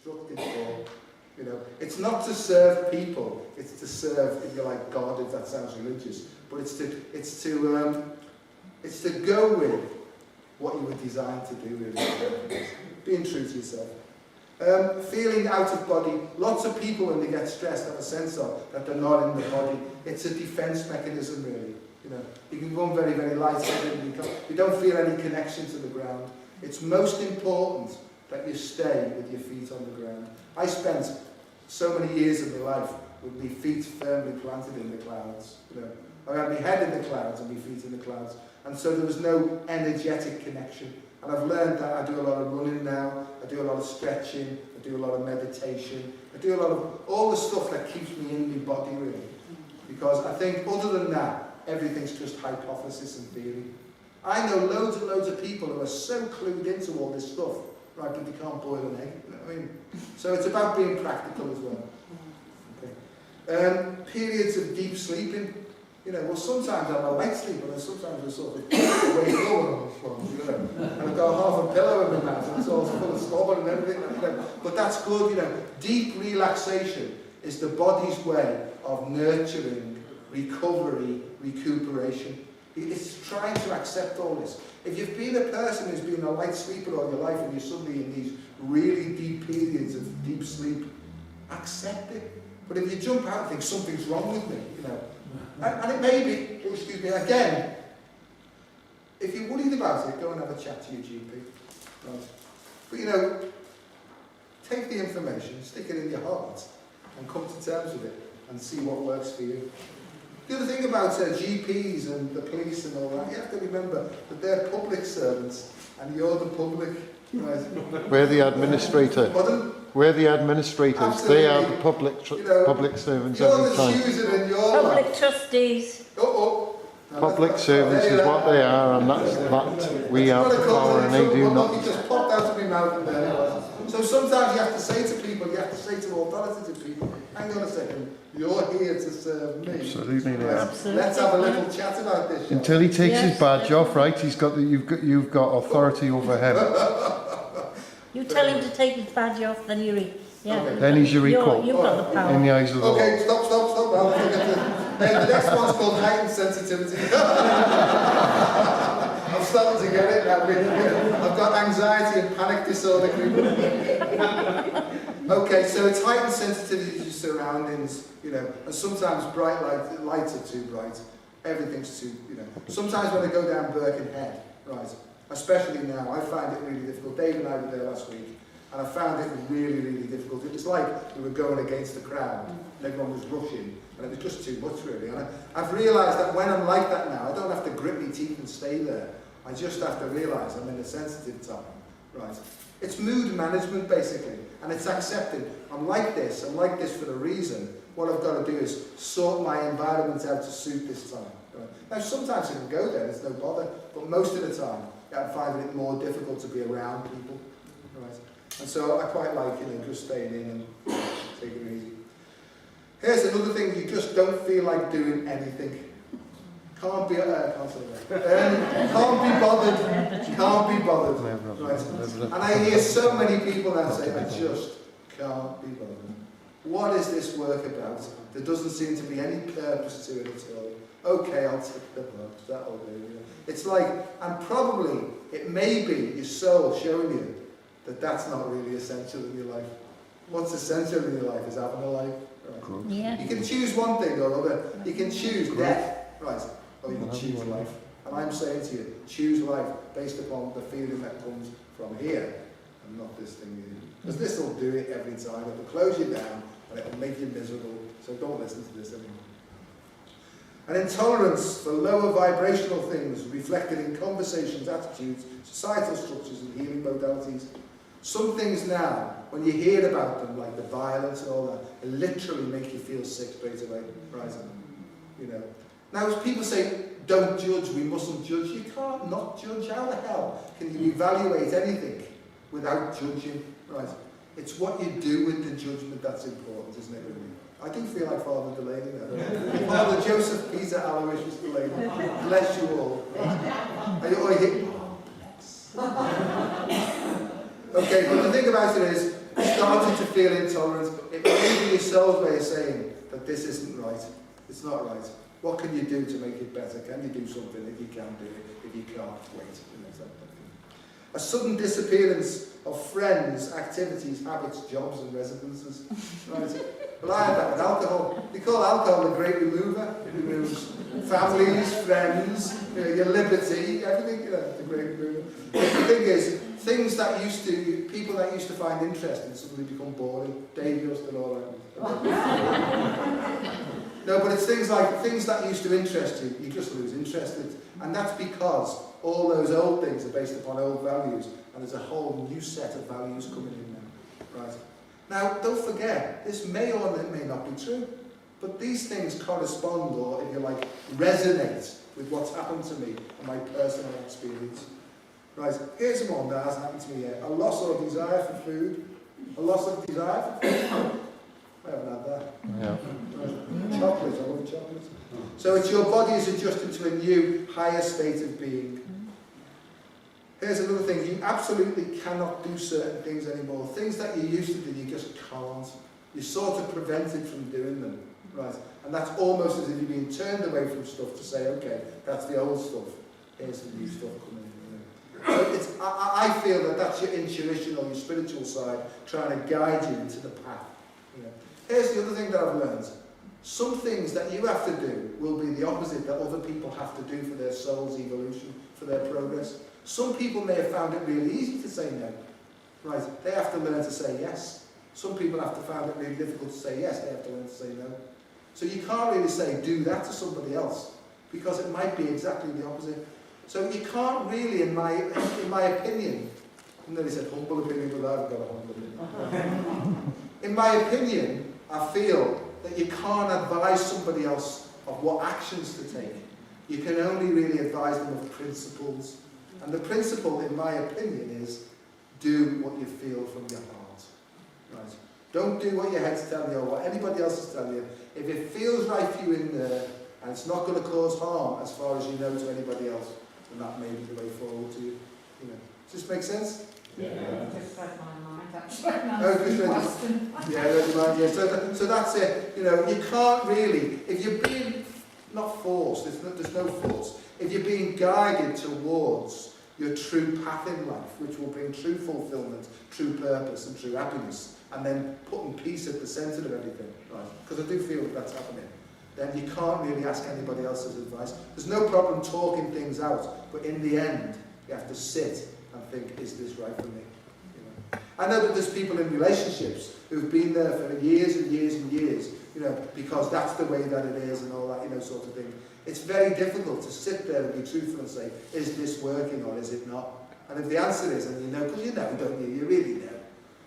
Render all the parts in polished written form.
constructed for. You know, it's not to serve people, it's to serve, if you like, God, if that sounds religious, but it's to go with what you were designed to do, really. Being true to yourself. Feeling out of body. Lots of people, when they get stressed, have a sense of that they're not in the body. It's a defense mechanism, really. You know, you can run very, very light-headed. You don't feel any connection to the ground. It's most important that you stay with your feet on the ground. I spent so many years of my life with my feet firmly planted in the clouds. You know, I had my head in the clouds and my feet in the clouds, and so there was no energetic connection. And I've learned that I do a lot of running now, I do a lot of stretching, I do a lot of meditation, I do a lot of all the stuff that keeps me in my body, really. Because I think other than that, everything's just hypothesis and theory. I know loads and loads of people who are so clued into all this stuff, right, but they can't boil an egg, you know what I mean? So it's about being practical as well. Okay. Periods of deep sleeping. You know, well, sometimes I'm a light sleeper, and sometimes I sort of wake up, you know, and I've got half a pillow in my mouth, and it's all full of slobber and everything, you know. But that's good, you know. Deep relaxation is the body's way of nurturing, recovery, recuperation. It's trying to accept all this. If you've been a person who's been a light sleeper all your life, and you're suddenly in these really deep periods of deep sleep, accept it. But if you jump out and think something's wrong with me, you know, and it may be, excuse me, again, if you're worried about it, go and have a chat to your GP. Right? But you know, take the information, stick it in your heart, and come to terms with it, and see what works for you. The other thing about GPs and the police and all that, you have to remember that they're public servants, and you're the public. Right? We're the administrator. Pardon? We're the administrators. Absolutely. They are the public public servants every time. You're the chooser in your Public life. trustees. Public servants is what they are, and that's that. We have the power, and they do not. It just popped out of my mouth, and there it was. So sometimes you have to say to people, you have to say to authoritative people, hang on a second, you're here to serve me. Absolutely, Right? Absolutely. Let's have a little chat about this. Until he takes his badge off, right? He's got you've got authority over him. You tell him to take his badge off, then you're Okay. Then he's your equal You've got the power. in the eyes of the law. Okay, stop. I'll forget it. The next one's called heightened sensitivity. I'm starting to get it now. I've got anxiety and panic disorder. Okay, so it's heightened sensitivity to your surroundings, you know, and sometimes bright lights are too bright. Everything's too, you know. Sometimes when I go down Birkenhead, right, especially now, I find it really difficult. Dave and I were there last week, and I found it really, really difficult. It was like we were going against the crowd, and everyone was rushing, and it was just too much, really. And I've realised that when I'm like that now, I don't have to grit my teeth and stay there. I just have to realise I'm in a sensitive time, right? It's mood management, basically, and it's accepting. I'm like this for a reason. What I've got to do is sort my environment out to suit this time. Right? Now, sometimes I can go there, it's no bother, but most of the time, I'm finding it more difficult to be around people, right? And so I quite like, you know, just staying in and taking it easy. Here's another thing: you just don't feel like doing anything. Can't be bothered. Right? And I hear so many people now say, I just can't be bothered. What is this work about? There doesn't seem to be any purpose to it at all. Okay, I'll tick the box, that'll do. It's like, and probably, it may be your soul showing you that that's not really essential in your life. What's essential in your life is having a life. Right? Yeah. You can choose one thing or other. You can choose death, right? Or you can choose life. And I'm saying to you, choose life based upon the feeling that comes from here and not this thing here. Because this will do it every time. It will close you down and it will make you miserable. So don't listen to this anymore. An intolerance for lower vibrational things reflected in conversations, attitudes, societal structures and healing modalities. Some things now, when you hear about them, like the violence and all that, it literally make you feel sick straight away. Right? You know. Now, as people say, don't judge, we mustn't judge. You can't not judge. How the hell can you evaluate anything without judging? Right? It's what you do with the judgment that's important, isn't it, really? I do feel like Father Delaney now. Father Joseph Peter Aloysius Delaney. Bless you all. Are you all here? Okay, but the thing about it is, starting to feel intolerant, it may be your soul's way of saying that this isn't right. It's not right. What can you do to make it better? Can you do something if you can do it, if you can't wait? A sudden disappearance of friends, activities, habits, jobs and residences. Right? Well, I had that with alcohol. They call alcohol the great remover. It removes families, friends, your liberty, everything, the great remover. But the thing is, things that people that used to find interesting suddenly become boring, dangerous and all that. No, but it's things that used to interest you, you just lose interest in it. And that's because all those old things are based upon old values, and there's a whole new set of values coming in now. Right? Now, don't forget, this may or may not be true, but these things correspond, or if you like, resonate with what's happened to me and my personal experience. Right, here's one that hasn't happened to me yet. A loss or desire for food. A loss of desire for food. I haven't had that. Yeah. Chocolate, I love chocolate. So it's your body is adjusting to a new, higher state of being. Here's another thing. You absolutely cannot do certain things anymore. Things that you used to do, you just can't. You're sort of prevented from doing them. Right? And that's almost as if you're being turned away from stuff to say, okay, that's the old stuff. Here's the new stuff coming in. So I feel that that's your intuition or your spiritual side trying to guide you into the path. Here's the other thing that I've learned. Some things that you have to do will be the opposite that other people have to do for their soul's evolution, for their progress. Some people may have found it really easy to say no. Right? They have to learn to say yes. Some people have to find it really difficult to say yes. They have to learn to say no. So you can't really say do that to somebody else because it might be exactly the opposite. So you can't really, in my opinion, I nearly said humble opinion, but I haven't got a humble opinion. In my opinion, I feel that you can't advise somebody else of what actions to take. You can only really advise them of principles. And the principle, in my opinion, is do what you feel from your heart. Right? Don't do what your head's telling you or what anybody else is telling you. If it feels right for you in there, and it's not going to cause harm as far as you know to anybody else, then that may be the way forward to you. Does this make sense? Yeah. Just read my mind, actually. So that's it. You can't really, if you're being not forced, there's no force. If you're being guided towards your true path in life, which will bring true fulfillment, true purpose and true happiness, and then putting peace at the centre of everything, right? Because I do feel that that's happening. Then you can't really ask anybody else's advice. There's no problem talking things out, but in the end, you have to sit and think, is this right for me? I know that there's people in relationships who've been there for years and years and years, because that's the way that it is and all that, sort of thing. It's very difficult to sit there and be truthful and say, is this working or is it not? And if the answer is, and because you know, don't you? You really know.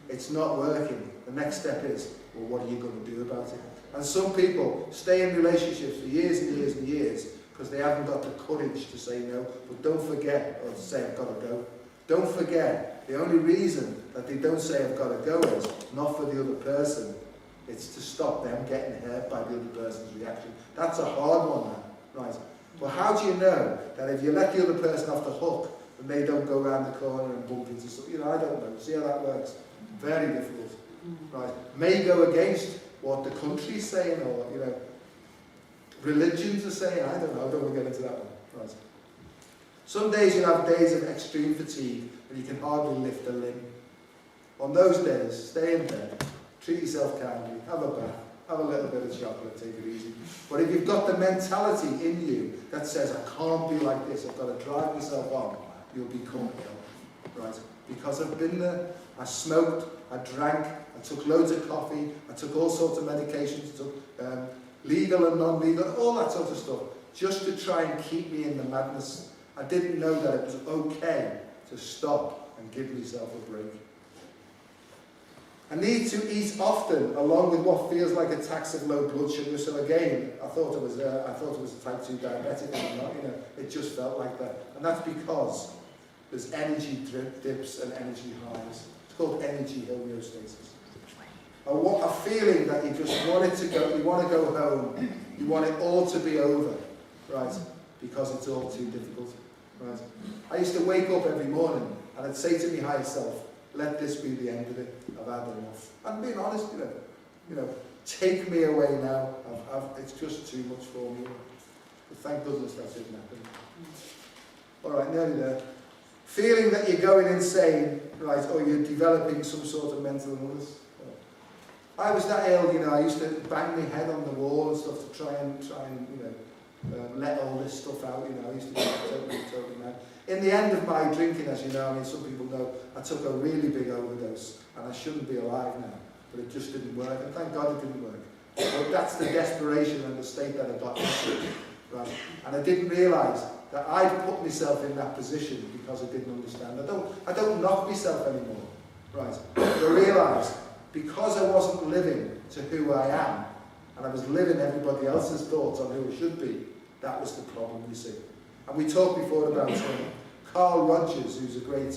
It's not working. The next step is, well, what are you going to do about it? And some people stay in relationships for years and years and years because they haven't got the courage to say no. But don't forget, or to say, I've got to go. Don't forget, the only reason that they don't say I've got to go is not for the other person. It's to stop them getting hurt by the other person's reaction. That's a hard one, man. Right? Well, how do you know that if you let the other person off the hook, then they don't go around the corner and bump into something? I don't know. See how that works? Very difficult. Right? May go against what the country's saying or, religions are saying. I don't know. I don't want to get into that one. Right? Some days you'll have days of extreme fatigue and you can hardly lift a limb. On those days, stay in bed, treat yourself kindly, have a bath, have a little bit of chocolate, take it easy. But if you've got the mentality in you that says, I can't be like this, I've got to drive myself on, you'll become ill. Right? Because I've been there, I smoked, I drank, I took loads of coffee, I took all sorts of medications, I took legal and non-legal, all that sort of stuff, just to try and keep me in the madness. I didn't know that it was okay to stop and give myself a break. I need to eat often, along with what feels like attacks of low blood sugar. So again, I thought it was a type 2 diabetic, and not, it just felt like that. And that's because there's energy dips and energy highs. It's called energy homeostasis. A feeling that you just want it to go, you want to go home, you want it all to be over, right? Because it's all too difficult, right? I used to wake up every morning and I'd say to my higher self, let this be the end of it. I've had enough. And being honest, you know, take me away now. It's just too much for me. But thank goodness that didn't happen. All right, nearly there. Feeling that you're going insane, right, or you're developing some sort of mental illness. I was that ill, you know, I used to bang my head on the wall and stuff to try and you know, let all this stuff out, you know. I used to get totally mad. In the end of my drinking, as you know, I mean, some people know, I took a really big overdose, and I shouldn't be alive now, but it just didn't work, and thank God it didn't work. But that's the desperation and the state that I got into, right? And I didn't realise that I'd put myself in that position because I didn't understand. I don't knock myself anymore, right? But I realised, because I wasn't living to who I am, and I was living everybody else's thoughts on who I should be, that was the problem, you see. And we talked before about Carl Rogers, who's a great,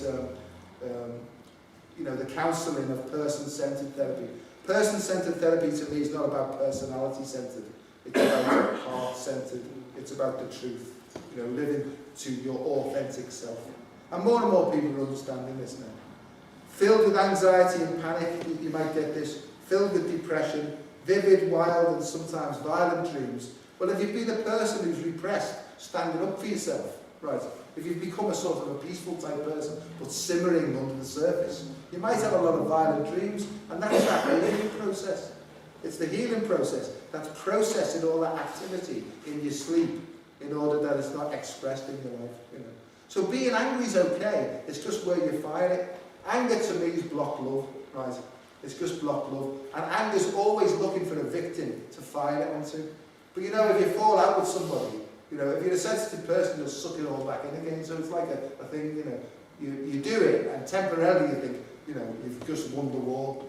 you know, the counselling of person-centred therapy. Person-centred therapy to me is not about personality-centred. It's about heart-centred. It's about the truth. You know, living to your authentic self. And more people are understanding this now. Filled with anxiety and panic, you might get this. Filled with depression, vivid, wild, and sometimes violent dreams. Well, if you've been a person who's repressed, standing up for yourself, right? If you've become a sort of a peaceful type person, but simmering under the surface, you might have a lot of violent dreams, and that's that healing process. It's the healing process. That's processing all that activity in your sleep in order that it's not expressed in your life, you know. So being angry is okay. It's just where you fire it. Anger to me is blocked love, right? It's just blocked love. And anger's always looking for a victim to fire it onto. But you know, if you fall out with somebody, you know, if you're a sensitive person, you'll suck it all back in again. So it's like a thing, you know, you do it, and temporarily you think, you know, you've just won the war.